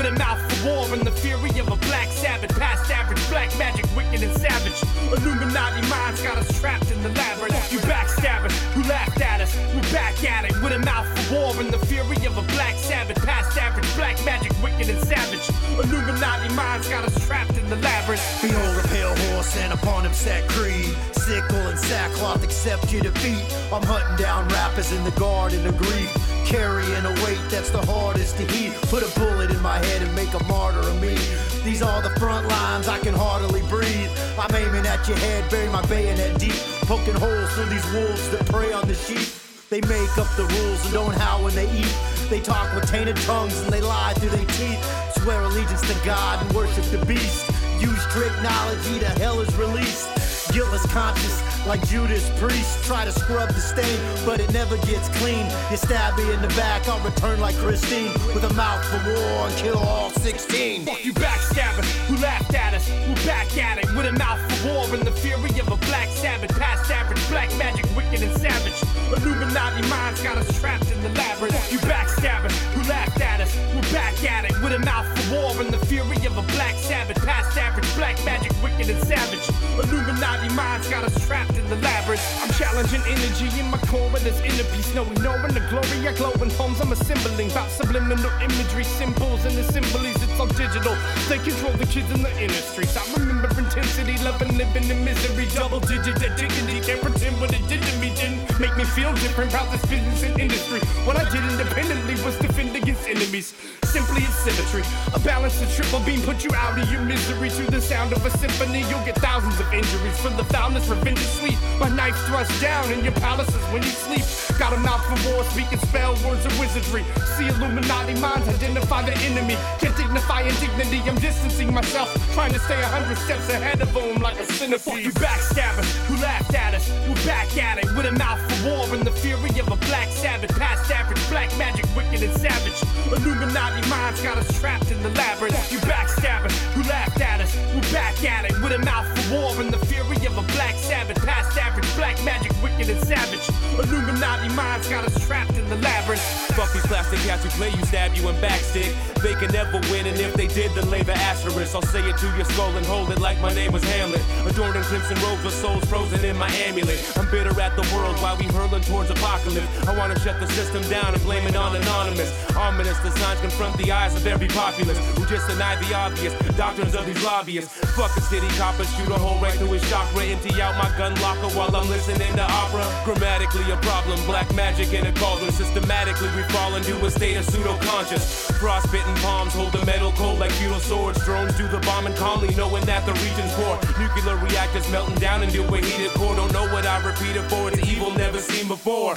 with a mouth for war and the fury of a black Sabbath. Past average, black magic, wicked and savage. Illuminati minds got us trapped in the labyrinth. You backstabbers who laughed at us, we're back at it with a mouth for war and the fury of a black Sabbath. Past average, black magic, wicked and savage. Illuminati minds got us trapped in the labyrinth. Behold a pale horse and upon him sat creed. Sickle and sackcloth accept your defeat. I'm hunting down rappers in the garden of grief, carrying a weight that's the hardest to heat. Put a bullet in my head and make a martyr of me. These are the front lines, I can hardly breathe. I'm aiming at your head, bury my bayonet deep, poking holes through these wolves that prey on the sheep. They make up the rules and don't howl when they eat. They talk with tainted tongues and they lie through their teeth. Swear allegiance to God and worship the beast. Use technology to hell is released. Guiltless conscious like Judas Priest. Try to scrub the stain, but it never gets clean. You stab me in the back, I'll return like Christine with a mouth for war and kill all 16. Fuck you backstabbers who laughed at us, we're back at it with a mouth for war and the fury of a black Sabbath. Past average, black magic, wicked and savage. Illuminati minds got us trapped in the labyrinth. You backstabbers who laughed at us, we're back at it with a mouth for war and the fury of a black Sabbath. Past average, black magic, wicked and savage. Illuminati minds got us trapped in the labyrinth. I'm challenging energy in my core, but there's inner peace. No ignoring the glory I glow in poems I'm assembling. About subliminal imagery, symbols and the symbols. It's all digital. They control the kids in the inner streets. I remember intensity, loving, living in misery. Double digit that dignity. Can't pretend what it did to me didn't make me feel different about this business and industry. What I did independently was defend against enemies. Simply it's symmetry. A balance of triple beam put you out of your misery. To the sound of a symphony, you'll get thousands of injuries. For the foulness, revenge is sweet. My knife thrust down in your palaces when you sleep. Got a mouth for war, speaking spell words of wizardry. See Illuminati minds, identify the enemy. Can't dignify indignity, I'm distancing myself, trying to stay 100 steps ahead of them like a centipede. You backstabbers who laughed at us, we're back at it with a mouth for war and the fury of a black Sabbath. Past average, black magic, wicked and savage. Illuminati minds got us trapped in the labyrinth. You backstabbers who laughed at us, we're back at it with a mouth for war and the fury of a black Sabbath. Past average, black magic, wicked and savage. Illuminati minds got us trapped in the labyrinth. Fuck these plastic cats who play you, stab you and backstick. They can never win, and if they did, then lay the asterisk. I'll say it to your skull and hold it like my name was Hamlet. Adored in crimson robes with souls frozen in my amulet. I'm bitter at the world while we hurling towards apocalypse. I wanna shut the system down and blame it on anonymous. Ominous, the signs confront the eyes of every populace who just deny the obvious doctrines of these lobbyists. Fuck a city copper, shoot a hole right through his chakra. Empty out my gun locker while I'm listening to opera. Grammatically a problem, black magic in a cauldron. Systematically we fall into a state of pseudo-conscious. Frostbitten palms hold the metal cold like feudal swords. Drones do the bombing calmly, knowing that the region's poor. Nuclear reactors melting down into a heated core. Don't know what I repeated for, it's evil never seen before.